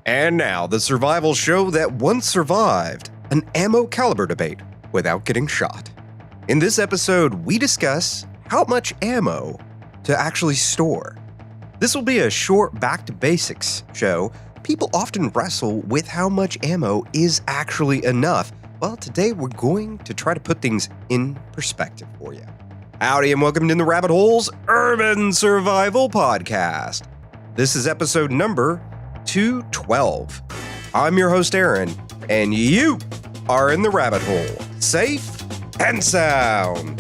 And now, the survival show that once survived an ammo caliber debate without getting shot. In this episode, we discuss how much ammo to actually store. This will be a short back to basics show. People often wrestle with how much ammo is actually enough. Well, today we're going to try to put things in perspective for you. Howdy and welcome to In the Rabbit Hole's Urban Survival Podcast. This is episode number 212. I'm your host, Aaron, and you are in the rabbit hole, safe and sound.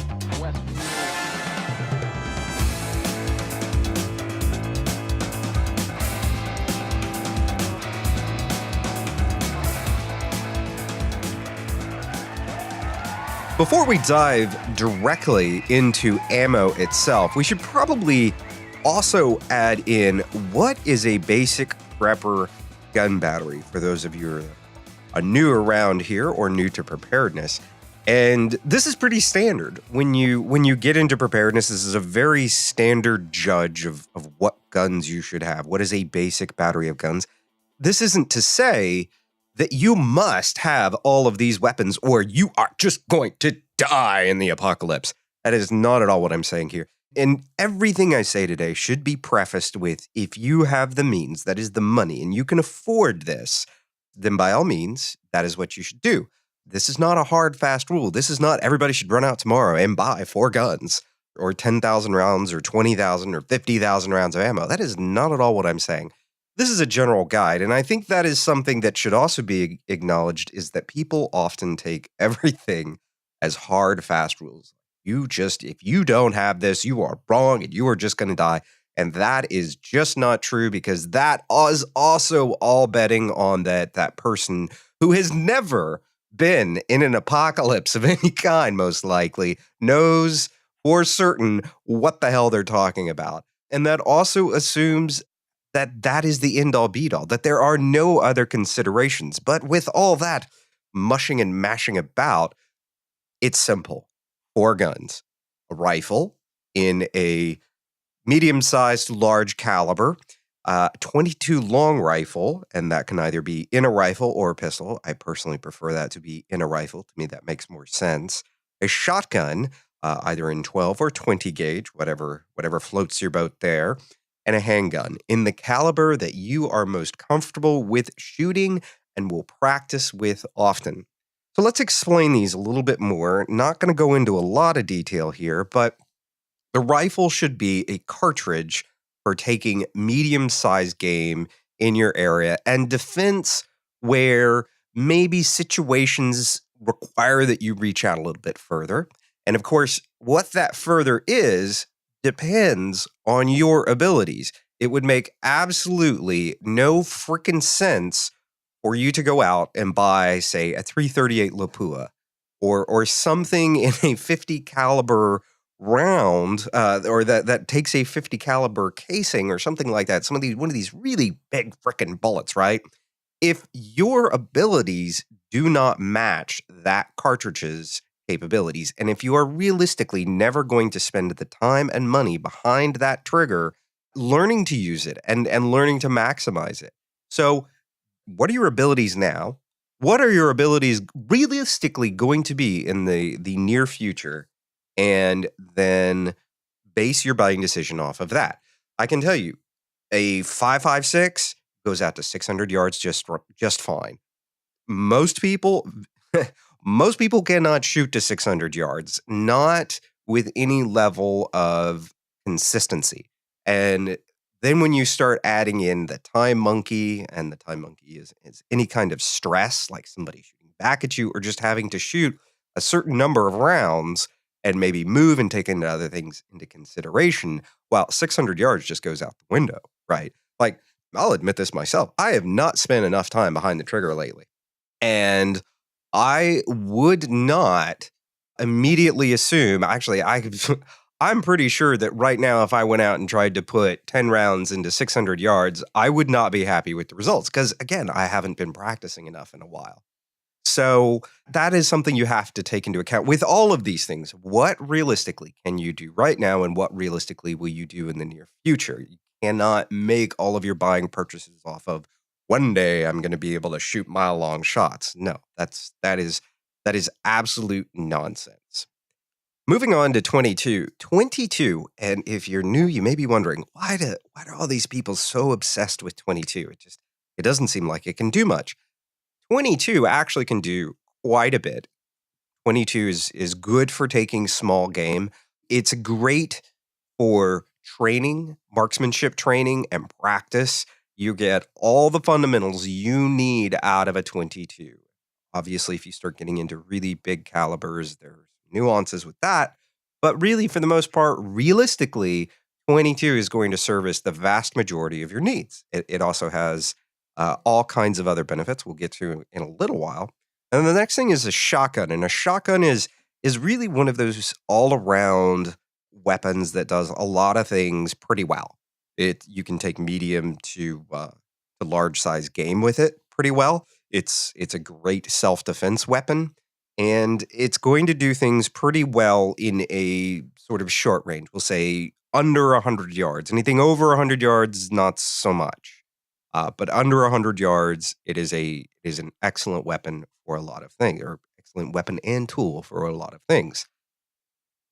Before we dive directly into ammo itself, we should probably also add in what is a basic prepper gun battery for those of you who are new around here or new to preparedness. And this is pretty standard. When you get into preparedness, this is a very standard judge of what guns you should have. What is a basic battery of guns? This isn't to say that you must have all of these weapons or you are just going to die in the apocalypse. That is not at all what I'm saying here. And everything I say today should be prefaced with, if you have the means, that is the money, and you can afford this, then by all means, that is what you should do. This is not a hard, fast rule. This is not everybody should run out tomorrow and buy 4 guns or 10,000 rounds or 20,000 or 50,000 rounds of ammo. That is not at all what I'm saying. This is a general guide, and I think that is something that should also be acknowledged, is that people often take everything as hard, fast rules. If you don't have this, you are wrong and you are just going to die. And that is just not true, because that is also all betting on that person who has never been in an apocalypse of any kind, most likely, knows for certain what the hell they're talking about. And that also assumes that is the end-all be-all, that there are no other considerations. But with all that mushing and mashing about, it's simple. 4 guns, a rifle in a medium-sized large caliber, 22 long rifle, and that can either be in a rifle or a pistol. I personally prefer that to be in a rifle. To me, that makes more sense. A shotgun, either in 12 or 20 gauge, whatever floats your boat there, and a handgun in the caliber that you are most comfortable with shooting and will practice with often. So let's explain these a little bit more. Not going to go into a lot of detail here, but the rifle should be a cartridge for taking medium-sized game in your area and defense where maybe situations require that you reach out a little bit further. And of course, what that further is depends on your abilities. It would make absolutely no freaking sense for you to go out and buy, say, a .338 Lapua or something in a 50 caliber round, or that takes a 50 caliber casing or something like that. One of these really big freaking bullets, right? If your abilities do not match that cartridge's capabilities, and if you are realistically never going to spend the time and money behind that trigger, learning to use it and learning to maximize it. So what are your abilities now? What are your abilities realistically going to be in the near future? And then base your buying decision off of that. I can tell you, a 5.56 goes out to 600 yards just fine. Most people cannot shoot to 600 yards, not with any level of consistency. And then when you start adding in the time monkey, and the time monkey is any kind of stress, like somebody shooting back at you or just having to shoot a certain number of rounds and maybe move and take into other things into consideration, well, 600 yards just goes out the window, right? Like, I'll admit this myself. I have not spent enough time behind the trigger lately. And I would not immediately assume, actually, I'm pretty sure that right now, if I went out and tried to put 10 rounds into 600 yards, I would not be happy with the results. Because again, I haven't been practicing enough in a while. So that is something you have to take into account with all of these things. What realistically can you do right now, and what realistically will you do in the near future? You cannot make all of your buying purchases off of one day I'm going to be able to shoot mile-long shots. No, that is absolute nonsense. Moving on to 22. 22, and if you're new, you may be wondering, why are all these people so obsessed with 22? It doesn't seem like it can do much. 22 actually can do quite a bit. 22 is good for taking small game. It's great for training, marksmanship training, and practice. You get all the fundamentals you need out of a 22. Obviously, if you start getting into really big calibers, there's nuances with that. But really, for the most part, realistically, 22 is going to service the vast majority of your needs. It also has all kinds of other benefits we'll get to in a little while. And then the next thing is a shotgun. And a shotgun is really one of those all-around weapons that does a lot of things pretty well. You can take medium to large size game with it pretty well. It's a great self-defense weapon, and it's going to do things pretty well in a sort of short range. We'll say under 100 yards. Anything over 100 yards, not so much. But under 100 yards, it is an excellent weapon for a lot of things, or excellent weapon and tool for a lot of things.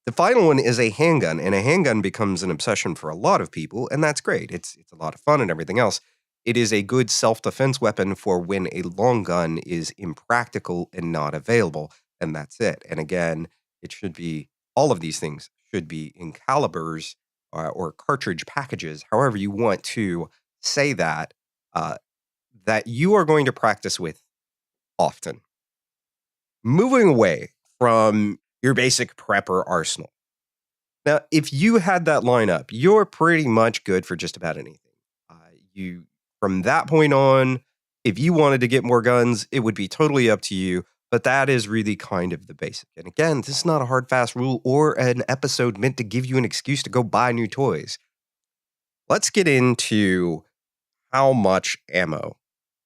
The final one is a handgun, and a handgun becomes an obsession for a lot of people, and that's great. It's a lot of fun and everything else. It is a good self-defense weapon for when a long gun is impractical and not available, and that's it. And again, all of these things should be in calibers or cartridge packages, however you want to say that, that you are going to practice with often. Moving away from your basic prepper arsenal. Now, if you had that lineup, you're pretty much good for just about anything. From that point on, if you wanted to get more guns, it would be totally up to you, but that is really kind of the basic. And again, this is not a hard, fast rule or an episode meant to give you an excuse to go buy new toys. Let's get into how much ammo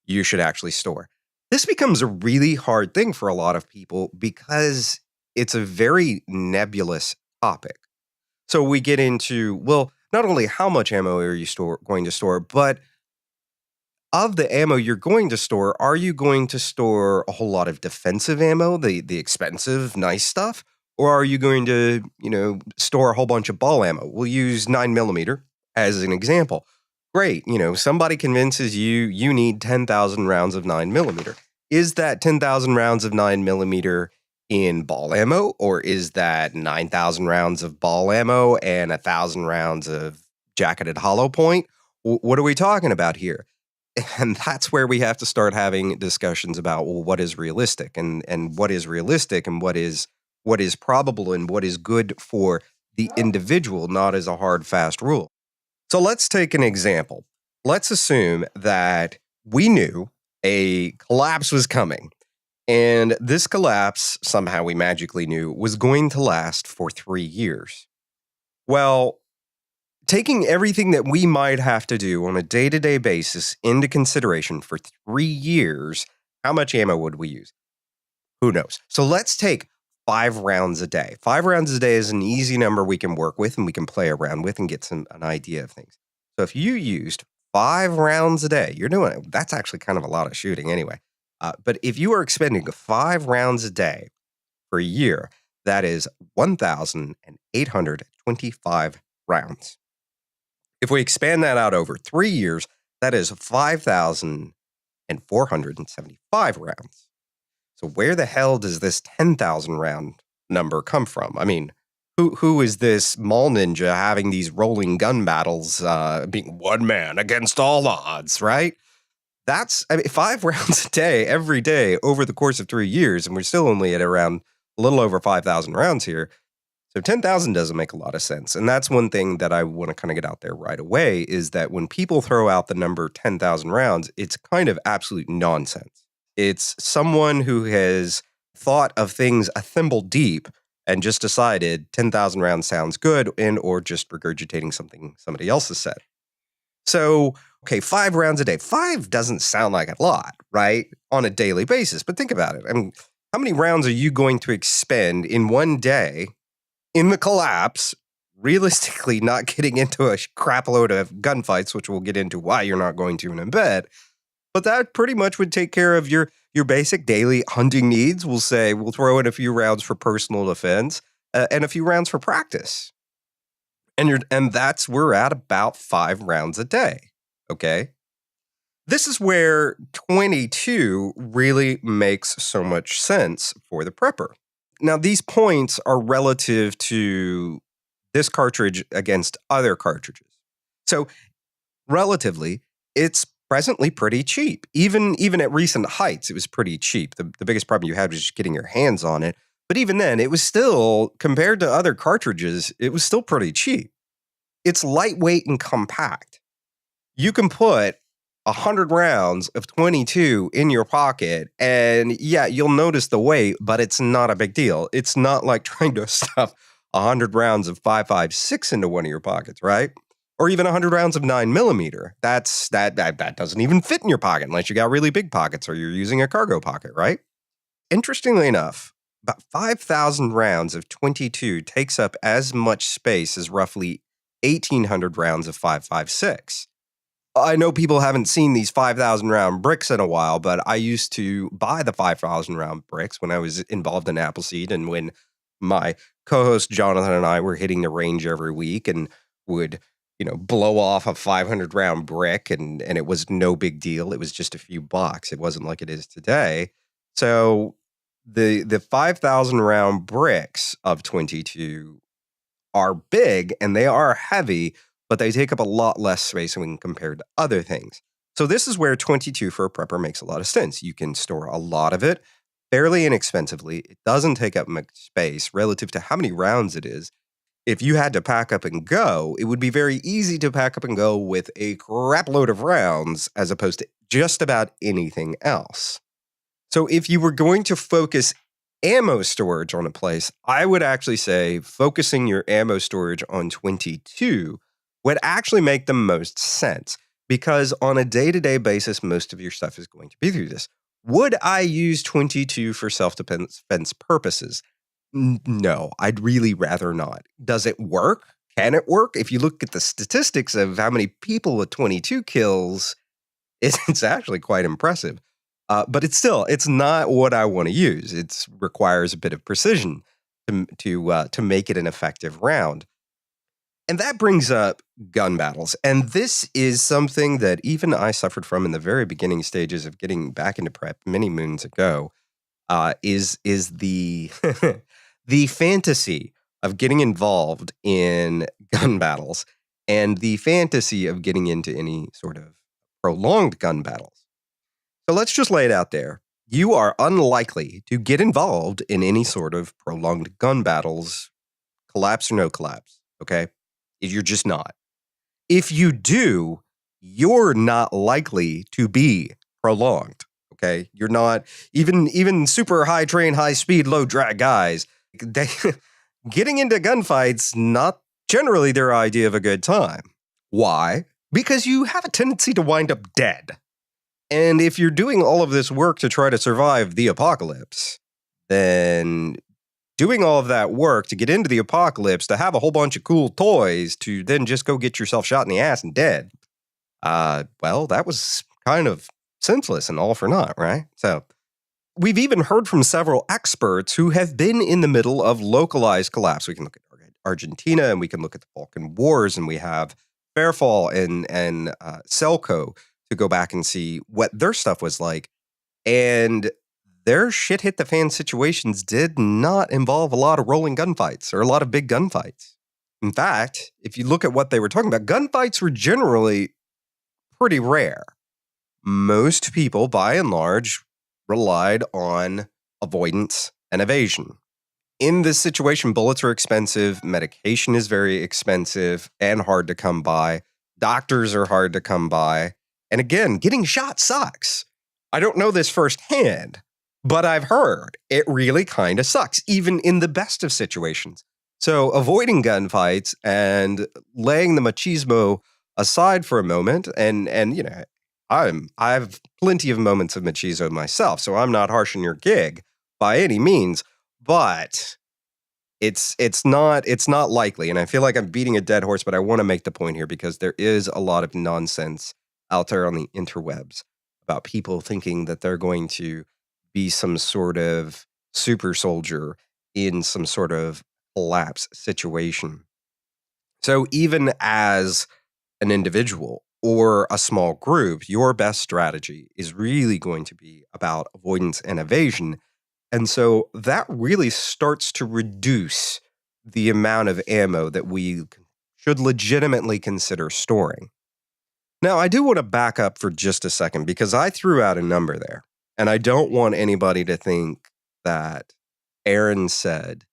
you should actually store. This becomes a really hard thing for a lot of people because it's a very nebulous topic. So we get into, well, not only how much ammo are you going to store, but of the ammo you're going to store, are you going to store a whole lot of defensive ammo, the expensive, nice stuff? Or are you going to, store a whole bunch of ball ammo? We'll use 9mm as an example. Great, somebody convinces you need 10,000 rounds of 9mm. Is that 10,000 rounds of 9mm in ball ammo, or is that 9,000 rounds of ball ammo and 1,000 rounds of jacketed hollow point? What are we talking about here? And that's where we have to start having discussions about, well, what is realistic and what is realistic and what is probable and what is good for the individual, not as a hard, fast rule. So let's take an example. Let's assume that we knew a collapse was coming, and this collapse, somehow we magically knew, was going to last for 3 years. Well, taking everything that we might have to do on a day-to-day basis into consideration for 3 years, how much ammo would we use? Who knows? So let's take 5 rounds a day. 5 rounds a day is an easy number we can work with and we can play around with and get an idea of things. So if you used 5 rounds a day, that's actually kind of a lot of shooting anyway. But if you are expending 5 rounds a day for a year, that is 1,825 rounds. If we expand that out over 3 years, that is 5,475 rounds. So where the hell does this 10,000 round number come from? I mean, who is this mall ninja having these rolling gun battles, being one man against all odds, right? That's 5 rounds a day, every day, over the course of 3 years, and we're still only at around a little over 5,000 rounds here. So 10,000 doesn't make a lot of sense. And that's one thing that I want to kind of get out there right away, is that when people throw out the number 10,000 rounds, it's kind of absolute nonsense. It's someone who has thought of things a thimble deep and just decided 10,000 rounds sounds good, or just regurgitating something somebody else has said. So, okay, 5 rounds a day. 5 doesn't sound like a lot, right? On a daily basis. But think about it. I mean, how many rounds are you going to expend in one day in the collapse, realistically not getting into a crap load of gunfights, which we'll get into why you're not going to in a bit, But that pretty much would take care of your basic daily hunting needs. We'll say we'll throw in a few rounds for personal defense and a few rounds for practice. And that's we're at about 5 rounds a day. Okay. This is where 22 really makes so much sense for the prepper. Now, these points are relative to this cartridge against other cartridges. So, relatively, it's presently pretty cheap. Even at recent heights, it was pretty cheap. The biggest problem you had was just getting your hands on it. But even then, it was still, compared to other cartridges, it was still pretty cheap. It's lightweight and compact. You can put 100 rounds of 22 in your pocket, and yeah, you'll notice the weight, but it's not a big deal. It's not like trying to stuff 100 rounds of 5.56 into one of your pockets, right? Or even 100 rounds of 9mm. That doesn't even fit in your pocket unless you got really big pockets or you're using a cargo pocket, right? Interestingly enough, about 5,000 rounds of 22 takes up as much space as roughly 1,800 rounds of 5.56. I know people haven't seen these 5,000 round bricks in a while, but I used to buy the 5,000 round bricks when I was involved in Appleseed and when my co-host Jonathan and I were hitting the range every week and would, blow off a 500 round brick and it was no big deal. It was just a few bucks. It wasn't like it is today. So the 5,000 round bricks of 22 are big and they are heavy, but they take up a lot less space when compared to other things. So this is where 22 for a prepper makes a lot of sense. You can store a lot of it fairly inexpensively. It doesn't take up much space relative to how many rounds it is. If you had to pack up and go, it would be very easy to pack up and go with a crap load of rounds as opposed to just about anything else. So if you were going to focus ammo storage on a place, I would actually say focusing your ammo storage on 22 would actually make the most sense because on a day-to-day basis, most of your stuff is going to be through this. Would I use 22 for self-defense purposes? No, I'd really rather not. Does it work? Can it work? If you look at the statistics of how many people with 22 kills, it's actually quite impressive. But it's not what I want to use. It requires a bit of precision to make it an effective round. And that brings up gun battles. And this is something that even I suffered from in the very beginning stages of getting back into prep many moons ago, is the the fantasy of getting involved in gun battles and the fantasy of getting into any sort of prolonged gun battles. So let's just lay it out there. You are unlikely to get involved in any sort of prolonged gun battles, collapse or no collapse, okay? You're just not. If you do, you're not likely to be prolonged, okay? You're not, even super high train, high speed, low drag guys, getting into gunfights, not generally their idea of a good time. Why? Because you have a tendency to wind up dead. And if you're doing all of this work to try to survive the apocalypse, then doing all of that work to get into the apocalypse, to have a whole bunch of cool toys, to then just go get yourself shot in the ass and dead, well, that was kind of senseless and all for naught, right? So we've even heard from several experts who have been in the middle of localized collapse. We can look at Argentina and we can look at the Balkan Wars, and we have Fairfall and Selco to go back and see what their stuff was like. And their shit hit the fan situations did not involve a lot of rolling gunfights or a lot of big gunfights. In fact, if you look at what they were talking about, gunfights were generally pretty rare. Most people, by and large, relied on avoidance and evasion. In this situation, bullets are expensive, medication is very expensive and hard to come by, doctors are hard to come by, and again, getting shot sucks. I don't know this firsthand, but I've heard it really kind of sucks, even in the best of situations. So avoiding gunfights and laying the machismo aside for a moment, and I have plenty of moments of machismo myself, so I'm not harsh on your gig by any means, but it's not likely. And I feel like I'm beating a dead horse, but I want to make the point here because there is a lot of nonsense out there on the interwebs about people thinking that they're going to be some sort of super soldier in some sort of collapse situation. So even as an individual or a small group, your best strategy is really going to be about avoidance and evasion. And so that really starts to reduce the amount of ammo that we should legitimately consider storing. Now, I do want to back up for just a second because I threw out a number there, and I don't want anybody to think that Aaron said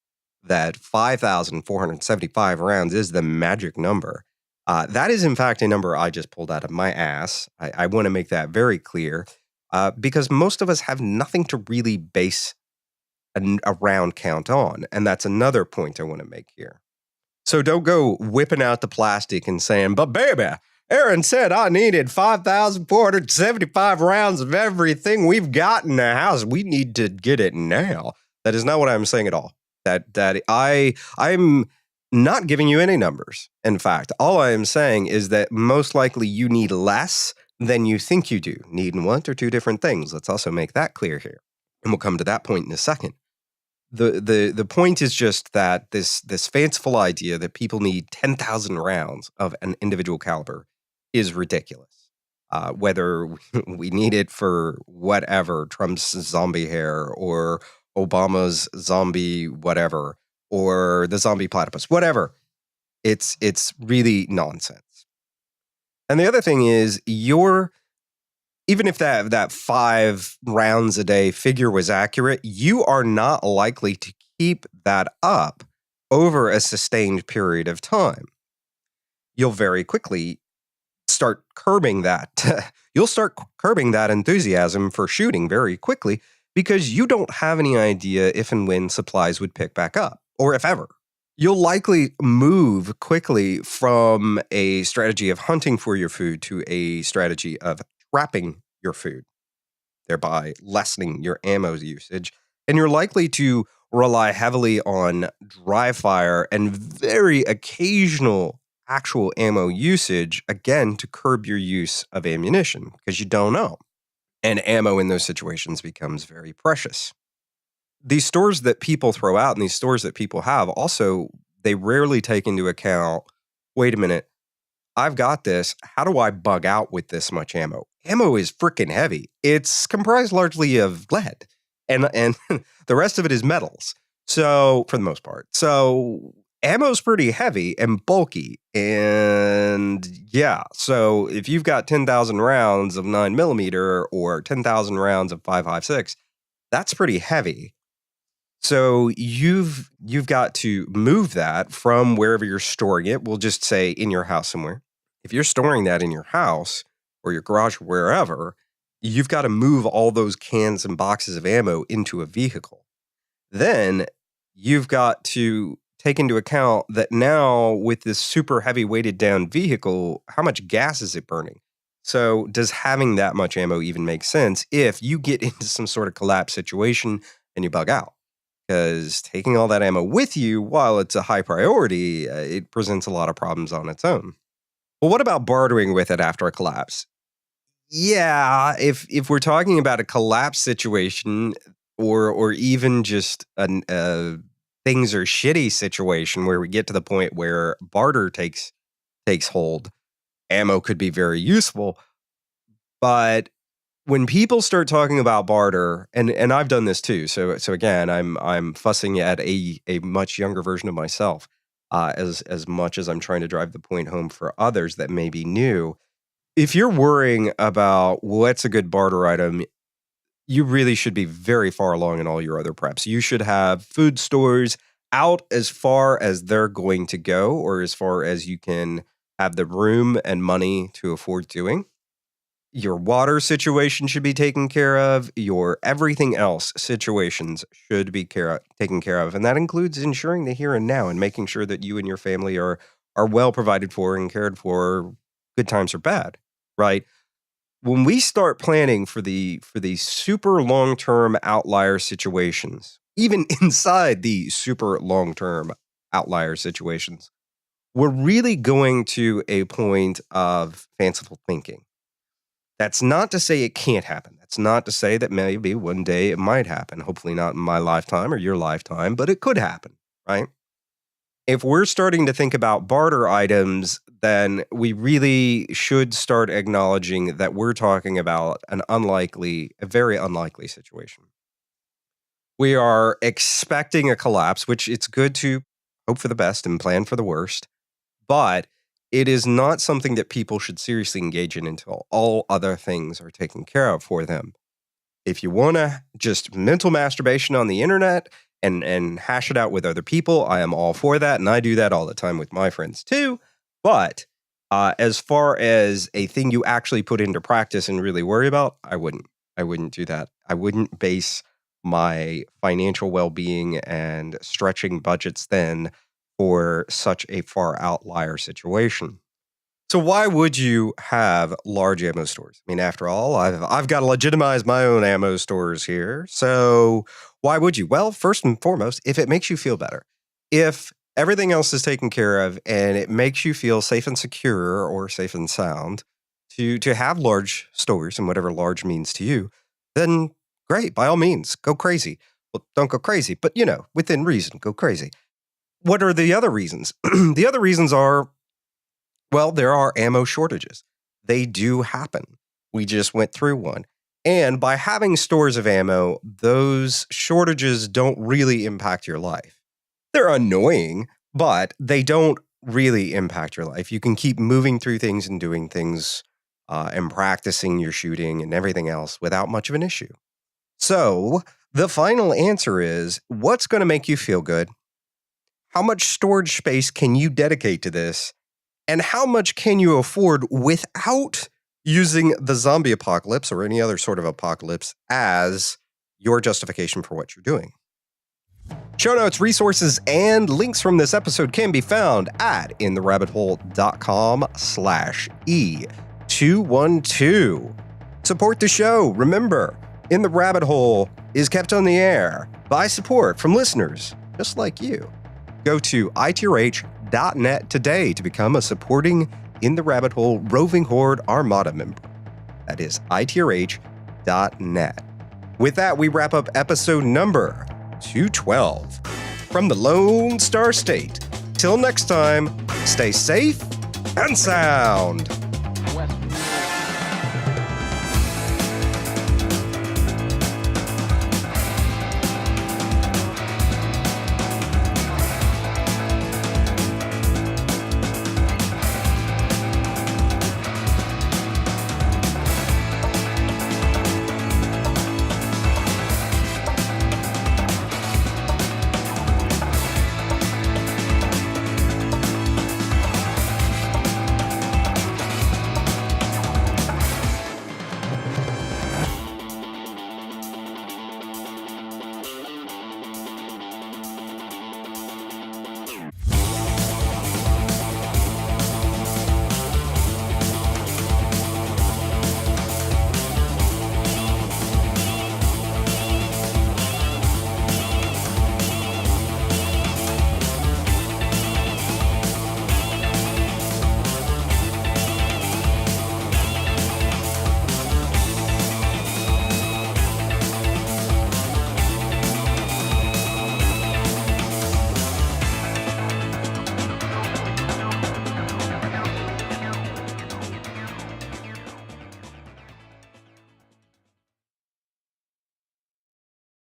that 5,475 rounds is the magic number. That is, in fact, a number I just pulled out of my ass. I want to make that very clear because most of us have nothing to really base a round count on. And that's another point I want to make here. So don't go whipping out the plastic and saying, but baby, Aaron said I needed 5,475 rounds of everything we've got in the house. We need to get it now. That is not what I'm saying at all. I'm not giving you any numbers. In fact, all I am saying is that most likely you need less than you think you do. Need one or two different things. Let's also make that clear here. And we'll come to that point in a second. The point is just that this fanciful idea that people need 10,000 rounds of an individual caliber is ridiculous. Whether we need it for whatever, Trump's zombie hair or Obama's zombie whatever, or the zombie platypus, whatever, it's really nonsense. And the other thing is even if that 5 rounds a day figure was accurate, you are not likely to keep that up over a sustained period of time. You'll very quickly start curbing that. You'll start curbing that enthusiasm for shooting very quickly because you don't have any idea if and when supplies would pick back up, or if ever. You'll likely move quickly from a strategy of hunting for your food to a strategy of trapping your food, thereby lessening your ammo usage. And you're likely to rely heavily on dry fire and very occasional actual ammo usage, again, to curb your use of ammunition because you don't know. And ammo in those situations becomes very precious. These stores that people throw out and these stores that people have also, they rarely take into account, wait a minute, I've got this. How do I bug out with this much ammo? Ammo is freaking heavy. It's comprised largely of lead, and the rest of it is metals. So for the most part, so ammo's pretty heavy and bulky, and yeah. So if you've got 10,000 rounds of 9mm or 10,000 rounds of 5.56, that's pretty heavy. So you've got to move that from wherever you're storing it. We'll just say in your house somewhere. If you're storing that in your house or your garage or wherever, you've got to move all those cans and boxes of ammo into a vehicle. Then you've got to take into account that now with this super heavy weighted down vehicle, how much gas is it burning? So does having that much ammo even make sense if you get into some sort of collapse situation and you bug out? Because taking all that ammo with you, while it's a high priority, it presents a lot of problems on its own. Well, what about bartering with it after a collapse? Yeah, if we're talking about a collapse situation or even just a things are shitty situation where we get to the point where barter takes hold, ammo could be very useful. But when people start talking about barter, and I've done this too, so again, I'm fussing at a much younger version of myself, as much as I'm trying to drive the point home for others that may be new. If you're worrying about what's a good barter item, you really should be very far along in all your other preps. You should have food stores out as far as they're going to go, or as far as you can have the room and money to afford doing. Your water situation should be taken care of. Your everything else situations should be taken care of. And that includes ensuring the here and now and making sure that you and your family are well provided for and cared for, good times or bad, right? When we start planning for the super long-term outlier situations, even inside the super long-term outlier situations, we're really going to a point of fanciful thinking. That's not to say it can't happen. That's not to say that maybe one day it might happen. Hopefully not in my lifetime or your lifetime, but it could happen, right? If we're starting to think about barter items, then we really should start acknowledging that we're talking about a very unlikely situation. We are expecting a collapse, which it's good to hope for the best and plan for the worst, but it is not something that people should seriously engage in until all other things are taken care of for them. If you want to just mental masturbation on the internet and hash it out with other people, I am all for that. And I do that all the time with my friends too. But as far as a thing you actually put into practice and really worry about, I wouldn't. I wouldn't do that. I wouldn't base my financial well-being and stretching budgets then for such a far outlier situation. So why would you have large ammo stores? I mean, after all, I've got to legitimize my own ammo stores here. So why would you? Well, first and foremost, if it makes you feel better. If everything else is taken care of and it makes you feel safe and secure or safe and sound to have large stores and whatever large means to you, then great, by all means, go crazy. Well, don't go crazy, but within reason, go crazy. What are the other reasons? The other reasons are, well, there are ammo shortages. They do happen. We just went through one. And by having stores of ammo, those shortages don't really impact your life. They're annoying, but they don't really impact your life. You can keep moving through things and doing things and practicing your shooting and everything else without much of an issue. So the final answer is, what's going to make you feel good? How much storage space can you dedicate to this? And how much can you afford without using the zombie apocalypse or any other sort of apocalypse as your justification for what you're doing? Show notes, resources, and links from this episode can be found at intherabbithole.com/E212. Support the show. Remember, In the Rabbit Hole is kept on the air by support from listeners just like you. Go to itrh.net today to become a supporting In the Rabbit Hole Roving Horde Armada member. That is itrh.net. With that, we wrap up episode number 212 from the Lone Star State. Till next time, stay safe and sound.